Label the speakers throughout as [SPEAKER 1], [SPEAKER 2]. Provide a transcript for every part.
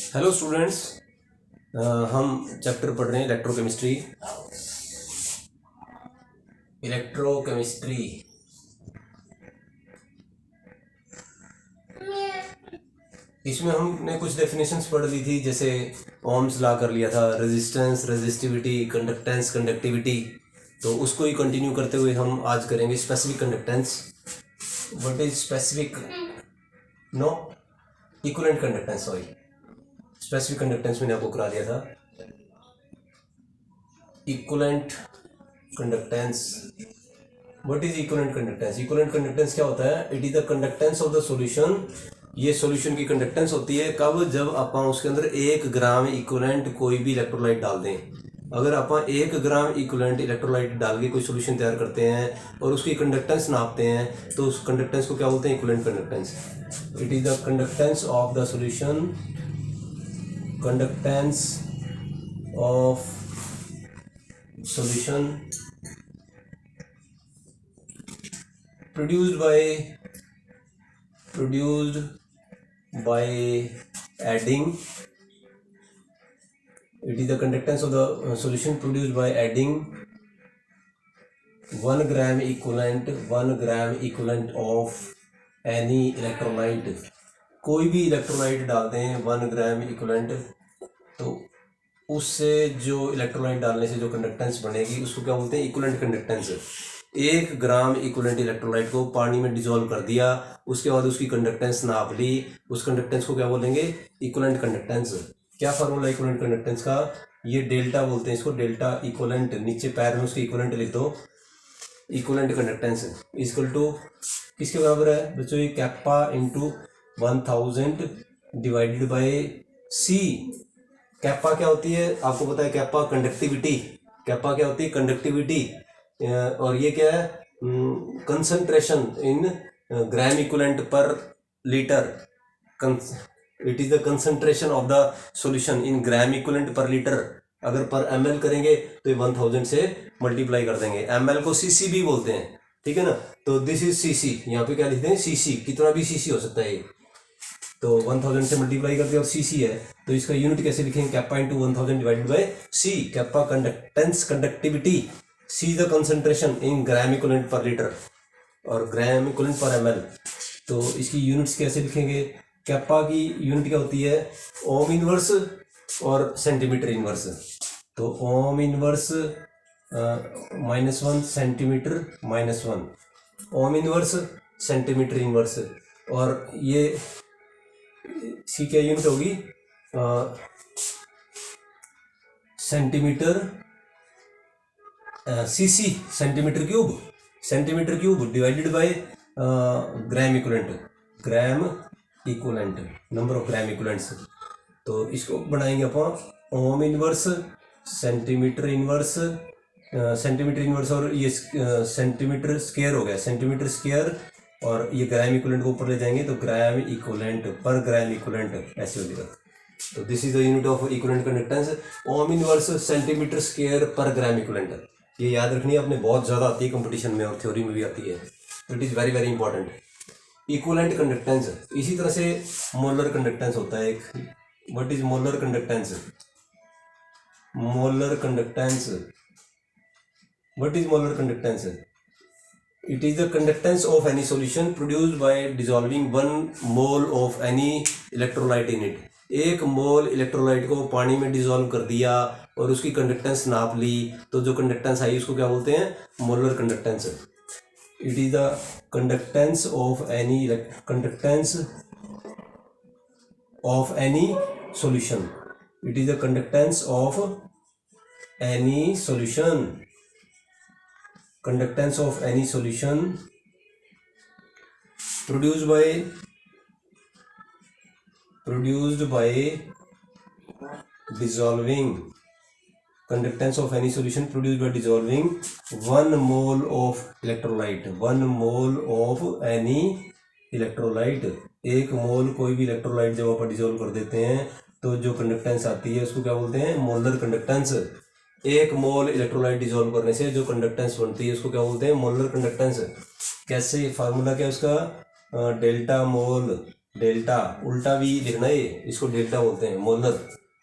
[SPEAKER 1] Hello students, हम chapter पढ़ रहे हैं इलेक्ट्रोकेमिस्ट्री। इसमें हमने कुछ डेफिनेशंस पढ़ ली थी, जैसे ओम्स लॉ कर लिया था, रेजिस्टेंस, रेजिस्टिविटी, कंडक्टेंस, कंडक्टिविटी। तो उसको ही कंटिन्यू करते हुए हम आज करेंगे specific conductance. What is specific? No, equivalent conductance, sorry. Specific conductance मैंने आपको करा दिया था। Equivalent conductance, what is equivalent conductance? Equivalent conductance क्या होता है? It is the conductance of the solution. ये सॉल्यूशन की कंडक्टेंस होती है कब? जब आप उसके अंदर 1 ग्राम इक्विवेलेंट कोई भी इलेक्ट्रोलाइट डाल दें। अगर आप 1 ग्राम इक्विवेलेंट इलेक्ट्रोलाइट डाल के कोई सॉल्यूशन तैयार करते हैं और उसकी कंडक्टेंस नापते हैं, तो उस कंडक्टेंस को क्या बोलते हैं? Equivalent conductance. It is the conductance of the solution, conductance of solution produced by adding. It is the conductance of the solution produced by adding 1 gram equivalent of any electrolyte. कोई भी electrolyte डाल दें 1 gram equivalent, तो उससे जो electrolyte डालने से जो कंडक्टेंस बनेगी उसको क्या बोलते हैं? Equivalent conductance. 1 gram equivalent electrolyte को पानी में डिसॉल्व कर दिया, उसके बाद उसकी कंडक्टेंस नाप ली, उस कंडक्टेंस को क्या बोलेंगे? Equivalent conductance. क्या फार्मूला इक्विवेलेंट कंडक्टेंस का? ये डेल्टा बोलते हैं इसको, डेल्टा इक्विवेलेंट। नीचे पैर में उसके इक्विवेलेंट लिख दो। इक्विवेलेंट कंडक्टेंस इक्वल टू किसके बराबर है बच्चों? ये kappa into 1000 divided by C. Kappa क्या होती है? आपको पता है कैप्पा कंडक्टिविटी। कैप्पा क्या होती है? कंडक्टिविटी। और ये क्या है? कंसंट्रेशन इन ग्राम इक्विवेलेंट पर litre. It is the concentration of the solution in gram equivalent पर लीटर। अगर पर ml करेंगे तो ये 1000 से मल्टीप्लाई कर देंगे। ml को cc भी बोलते हैं, ठीक है ना? तो दिस इज cc। यहाँ पे क्या लिखते हैं? cc। कितना भी cc हो सकता है ये। तो 1000 से मल्टीप्लाई करते हैं और cc है, तो इसका यूनिट कैसे लिखेंगे? Kappa into 1000 divided bye c। Kappa conductance, conductivity. c the concentration in gram equivalent पर लीटर और ग्राम इक्विवेलेंट पर ml। तो इसकी यूनिट्स कैसे लिखेंगे? कैप्पा की यूनिट क्या होती है? ओम इनवर्स और सेंटीमीटर इनवर्स। तो ohm inverse -1, centimetre -1। Ohm inverse, centimetre inverse. और ये सी क्या यूनिट होगी? Centimetre CC, centimetre cube divided by gram equivalent, number of gram equivalents. तो इसको बनाएंगे अपन ओम इनवर्स, सेंटीमीटर इनवर्स और ये सेंटीमीटर स्क्वायर हो गया, सेंटीमीटर स्क्वायर। और ये ग्राम इक्विवेलेंट को ऊपर ले जाएंगे तो ग्राम इक्विवेलेंट पर ग्राम इक्विवेलेंट ऐसे हो जाएगा। तो this is the unit of equivalent conductance, ohm inverse centimetre square पर ग्राम इक्विवेलेंट। ये याद रखनी है, अपने बहुत ज़्यादा आती है कंपटीशन में और थ्योरी में भी आती है। तो it is very very important. Equivalent conductance. इसी तरह से मोलर कंडक्टेंस होता है एक। What is molar conductance? Molar conductance, what is molar conductance? It is the conductance of any solution produced by dissolving 1 mole of any electrolyte in it. 1 mole electrolyte को पानी में dissolve कर दिया और उसकी कंडक्टेंस नाप ली, तो जो कंडक्टेंस आई उसको क्या बोलते हैं? Molar conductance. It is the conductance of any solution. It is the conductance of any solution, conductance of any solution produced by dissolving, conductance of any solution produced by dissolving 1 mole of electrolyte, 1 mole of any electrolyte। 1 मोल कोई भी electrolyte जब आप dissolve कर देते हैं तो जो conductance आती है उसको क्या बोलते हैं? Molar conductance. 1 मोल इलेक्ट्रोलाइट डिसॉल्व करने से जो कंडक्टेंस बनती है उसको क्या बोलते हैं? Molar conductance. कैसे? फार्मूला क्या है उसका? डेल्टा मोल डेल्टा उल्टा भी लिखना है, इसको डेल्टा बोलते हैं, मोलर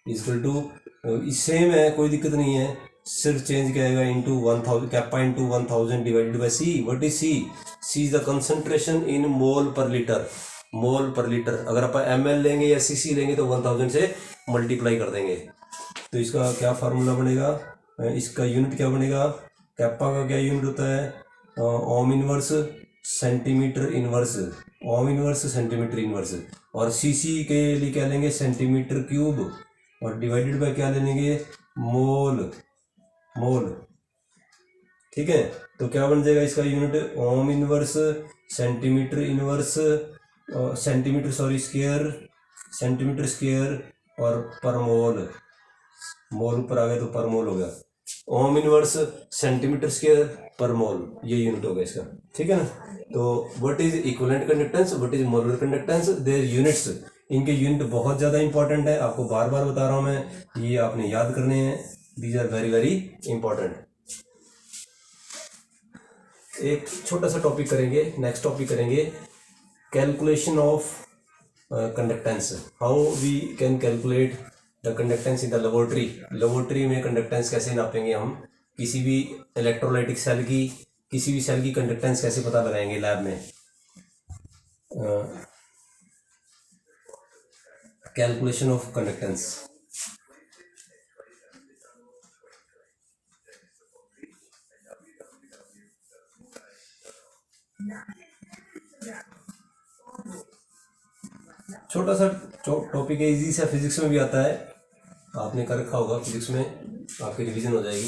[SPEAKER 1] इक्वल टू सेम है, कोई दिक्कत नहीं है, सिर्फ चेंज क्या आएगा into 1000, kappa into 1000 divided by C. What is C? C is the concentration in mole per litre, mole per litre. अगर आप ml लेंगे या cc लेंगे तो 1000 से मल्टीप्लाई कर देंगे। तो इसका क्या फार्मूला बनेगा, इसका यूनिट क्या बनेगा, कैप्पा का क्या यूनिट होता है, ohm inverse centimetre inverse, ohm inverse centimetre inverse, और सीसी के लिए क्या लेंगे, सेंटीमीटर क्यूब, और डिवाइडेड बाय क्या लेंगे, मोल, मोल। ठीक है, तो क्या बन जाएगा इसका unit, ohm inverse centimetre inverse, centimetre sorry square, centimetre square और पर मोल, मोल ऊपर आ गया तो पर मोल हो गया, ओम इनवर्स सेंटीमीटर स्क्वायर पर मोल, ये यूनिट हो गया इसका। ठीक है ना। तो what is equivalent conductance, what is molar conductance, their units, इनके यूनिट बहुत ज़्यादा इंपॉर्टेंट है, आपको बार बार बता रहा हूँ मैं, ये आपने याद करने हैं, these are very very important. एक छोटा सा टॉपिक करेंगे, नेक्स्ट टॉपिक करेंगे, calculation of conductance, how we can calculate the conductance in the laboratory. Laboratory में कंडक्टेंस कैसे नापेंगे हम, किसी भी इलेक्ट्रोलाइटिक सेल की, किसी भी सेल की कंडक्टेंस कैसे पता लगाएंगे लैब में। कैलकुलेशन ऑफ कंडक्टेंस, छोटा सा टॉपिक है, इजी सा, फिजिक्स में भी आता है, आपने कर रखा होगा फिजिक्स में, आपकी रिवीजन हो जाएगी।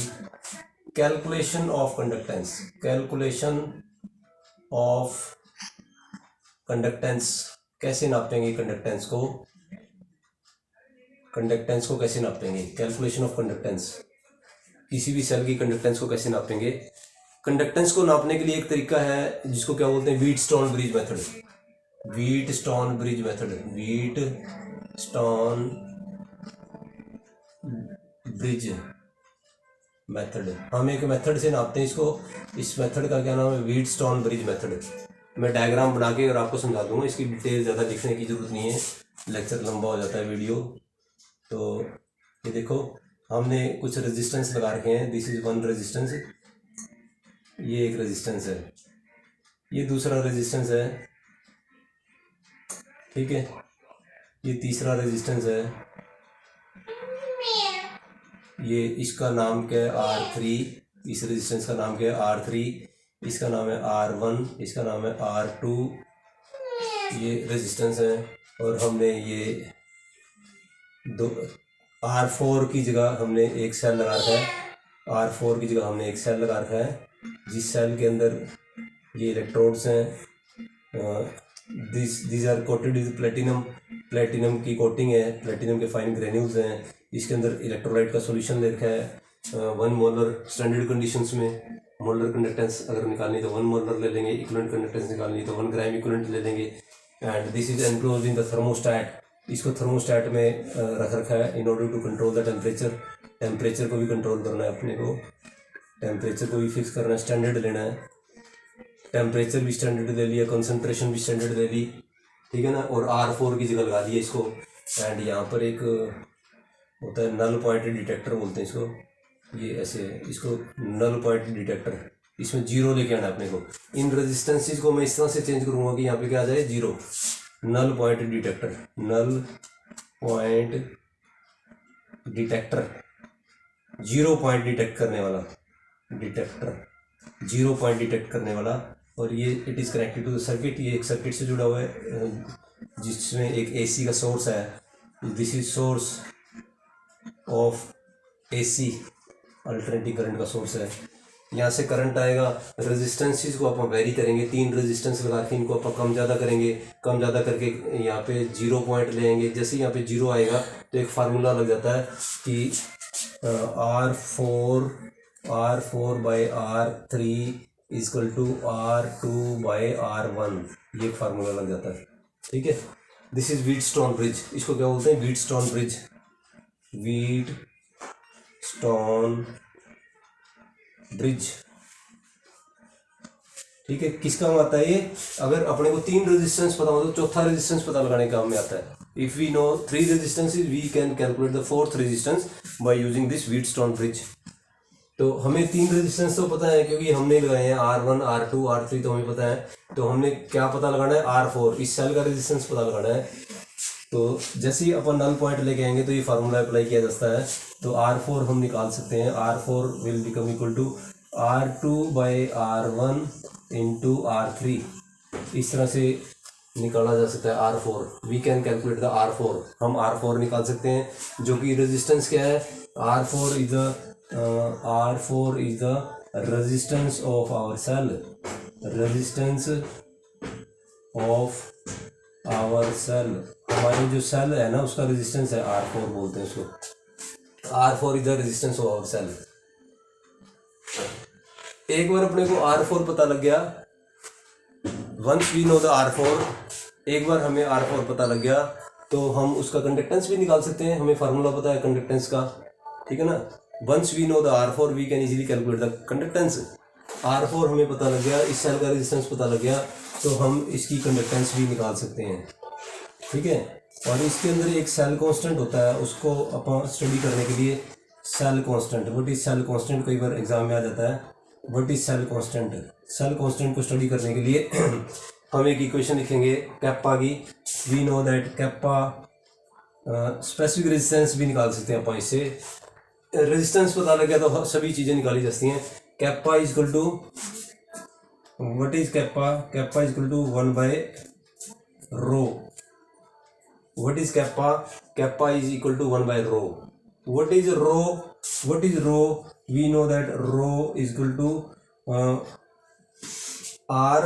[SPEAKER 1] Calculation of conductance, calculation of conductance, कैसे नापेंगे कंडक्टेंस को, कंडक्टेंस को कैसे नापेंगे, कैलकुलेशन ऑफ कंडक्टेंस, किसी भी सेल की कंडक्टेंस को कैसे नापेंगे। कंडक्टेंस को नापने के लिए एक तरीका है जिसको क्या बोलते हैं, Wheatstone bridge method, Wheatstone bridge method, Wheatstone bridge method, हम एक मेथड से नापते हैं इसको, इस मेथड का क्या नाम है, व्हीटस्टोन ब्रिज मेथड। मैं डायग्राम बना के और आपको समझा दूंगा, इसकी डिटेल ज़्यादा लिखने की जरूरत नहीं है, लेक्चर लंबा हो जाता है वीडियो। तो ये देखो, हमने कुछ रेजिस्टेंस लगा रखे हैं, दिस इज वन रेजिस्टेंस, ये एक रेजिस्टेंस है, ये दूसरा रेजिस्टेंस है, ठीक है, ये तीसरा रेजिस्टेंस है, ये इसका नाम क्या है R3, इस रेजिस्टेंस का नाम क्या है R3, इसका नाम है R1, इसका नाम है R2, ये रेजिस्टेंस है। और हमने ये दो R4 की जगह हमने एक सेल लगा रखा है, R4 की जगह हमने एक सेल लगा रखा है, जिस सेल के अंदर ये इलेक्ट्रोड्स हैं, this are coated with platinum, platinum की कोटिंग है, प्लेटिनम के फाइन ग्रेन्यूल्स हैं, इसके अंदर इलेक्ट्रोलाइट का सॉल्यूशन ले रखा है। 1 मोलर स्टैंडर्ड कंडीशंस में मोलर कंडक्टेंस अगर निकालनी तो 1 मोलर ले लेंगे, इक्विवेलेंट कंडक्टेंस निकालनी तो 1 ग्राम इक्विवेलेंट ले लेंगे। And this is enclosed in the thermostat, इसको थर्मोस्टैट में रख रखा है in order to control the temperature, temperature को भी कंट्रोल करना है अपने को, टेम्परेचर को भी फिक्स करना है, स्टैंडर्ड लेना है, टेम्परेचर भी स्टैंडर्ड ले लिया, कंसंट्रेशन भी स्टैंडर्ड ले ली, ठीक है ना। और R4 की जगह लगा दिया इसको। एंड यहाँ पर एक होता है नल पॉइंट डिटेक्टर बोलते हैं इसको, ये ऐसे है, इसको नल पॉइंट डिटेक्टर, इसमें जीरो लेके आना है अपने को। इन रेजिस्टेंसेस को मैं इस तरह से चेंज करूँगा कि यहाँ पे क्या आ जाए, zero, null point detector, null point detector, zero point detect करने वाला डिटेक्टर, जीरो पॉइंट डिटेक्ट करने वाला। और ये it is connected to the circuit, ये एक सर्किट से जुड़ा हुआ है जिसमें एक AC का सोर्स है, this is source of AC, alternating current का सोर्स है, यहाँ से करंट आएगा। रेजिस्टेंसेस को आप वेरी करेंगे, 3 रेजिस्टेंस लगा के इनको आप कम ज़्यादा करेंगे, कम ज़्यादा करके यहाँ पे जीरो पॉइंट लेंगे। जैसे यहाँ पे जीरो आएगा तो एक फार्मूला लग जाता है कि R4 by R3 is equal to R2 by R1, ये फार्मूला लग जाता है, ठीक है। दिस इज व्हीटस्टोन ब्रिज, इसको क्या बोलते हैं, व्हीटस्टोन ब्रिज, व्हीटस्टोन ब्रिज। ठीक है, किस काम आता है ये? अगर अपने को 3 रेजिस्टेंस पता हो तो चौथा रेजिस्टेंस पता लगाने काम में आता है। If we know 3 resistances we can calculate the 4th resistance by using this Wheatstone bridge. तो हमें 3 रेजिस्टेंस तो पता है क्योंकि हमने लगाए हैं R1 R2 R3 तो हमें पता है। तो हमने क्या पता लगाना है? R4, इस सेल का रेजिस्टेंस पता लगाना है। तो जैसे ही अपन नल पॉइंट लेके आएंगे तो ये फार्मूला अप्लाई किया जाता है। तो R4 हम निकाल सकते हैं। R4 will become equal to R2 by R1 into R3। इस तरह से निकाला जा सकता है R4। We can calculate the R4। हम R4 निकाल सकते हैं जो कि रेजिस्टेंस क्या है? R4 is the resistance of our cell. Resistance of our cell, हमारे जो सेल है ना उसका रेजिस्टेंस है, R4 बोलते हैं उसको। R4 is the resistance of our cell. एक बार अपने को R4 पता लग गया, once we know the R4, एक बार हमें R4 पता लग गया तो हम उसका कंडक्टेंस भी निकाल सकते हैं। हमें फार्मूला पता है कंडक्टेंस का, ठीक है ना। Once we know the R4 we can easily calculate the conductance. R4 हमें पता लग गया, इस सेल का रेजिस्टेंस पता लग गया तो हम इसकी कंडक्टेंस भी निकाल सकते हैं, ठीक है। और इसके अंदर एक सेल कांस्टेंट होता है, उसको अपन स्टडी करने के लिए cell constant, what is cell constant, कई बार एग्जाम में आ जाता है। What is cell constant? Cell constant को स्टडी करने के लिए हम एक इक्वेशन लिखेंगे कैप्पा की। We know that kappa, specific resistance भी निकाल सकते हैं अपन इससे। रेजिस्टेंस पता लग गया तो सभी चीज़ें निकाली जाती हैं। Kappa is equal to, what is kappa? Kappa is equal to 1 by rho. What is kappa? Kappa is equal to 1 by rho. What is rho? What is rho? We know that rho is equal to R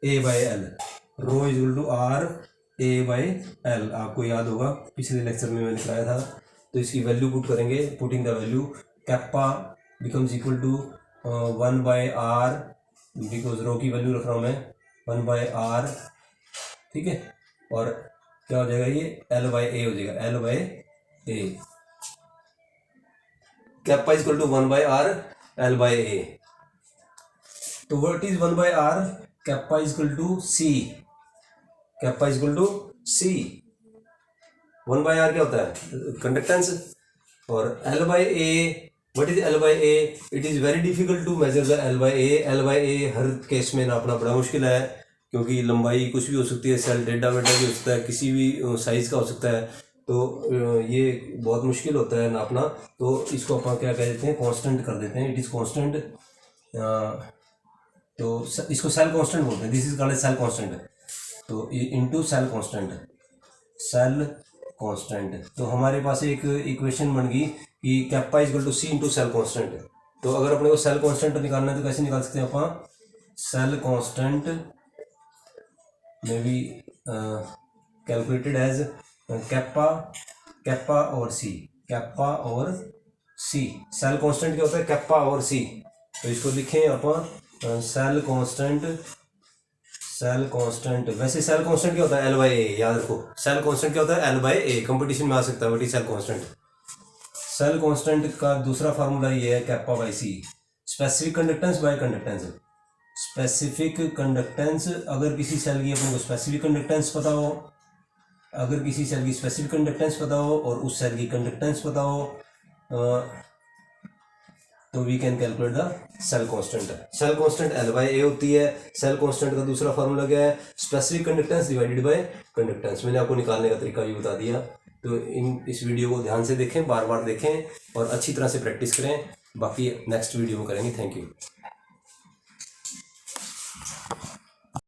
[SPEAKER 1] A by L। Rho is equal to R A by L, आपको याद होगा पिछले lecture में मैंने कराया था। तो इसकी वैल्यू पुट करेंगे। Putting the value, kappa becomes equal to 1 by R, because rho की वैल्यू रख रहा हूँ मैं, 1 बाय R, ठीक है। और क्या हो जाएगा ये? L बाय A हो जाएगा, L by A। Kappa is equal to 1 by R, L by A। तो what is 1 by R? Kappa is equal to C। Kappa is equal to C। 1 by R क्या होता है? Conductance. और L by A, what is L by A? It is very difficult to measure the L by A। L by A हर case में नापना बड़ा मुश्किल है क्योंकि लंबाई कुछ भी हो सकती है, सेल टेढ़ा मेढ़ा भी हो सकता है, किसी भी साइज़ का हो सकता है। तो ये बहुत मुश्किल होता है नापना। तो इसको अपन क्या कह देते हैं? कांस्टेंट कर देते हैं। It is constant. तो इसको सेल कांस्टेंट बोलते हैं। This is called cell constant. तो into cell constant, cell constant. तो हमारे पास एक इक्वेशन बन गई कि kappa is equal to C into cell constant. तो अगर अपने को सेल कांस्टेंट निकालना है तो कैसे निकाल सकते हैं अपन? सेल कांस्टेंट में बी कैलकुलेटेड एज कैप्पा और C। कैप्पा और C, सेल कांस्टेंट क्या होता है? कैप्पा और C। तो इसको लिखें अपन सेल कांस्टेंट। सेल कांस्टेंट, वैसे सेल कांस्टेंट क्या होता है? L बाय A, याद रखो। सेल कांस्टेंट क्या होता है? L by A। कंपटीशन में आ सकता है what is cell constant. Cell constant का दूसरा फार्मूला ये है kappa by C। Specific conductance by conductance. Specific conductance, अगर किसी सेल की अपने को स्पेसिफिक कंडक्टेंस पता हो, अगर किसी सेल की स्पेसिफिक कंडक्टेंस पता हो और उस सेल की कंडक्टेंस पता हो तो we can calculate the cell constant. Cell constant L by A होती है। सेल कांस्टेंट का दूसरा फार्मूला क्या है? Specific conductance divided by conductance. मैंने आपको निकालने का तरीका भी बता दिया। तो इस वीडियो को ध्यान से देखें, बार बार देखें और अच्छी तरह से प्रैक्टिस करें। बाकी नेक्स्ट वीडियो में करेंगे। Thank you.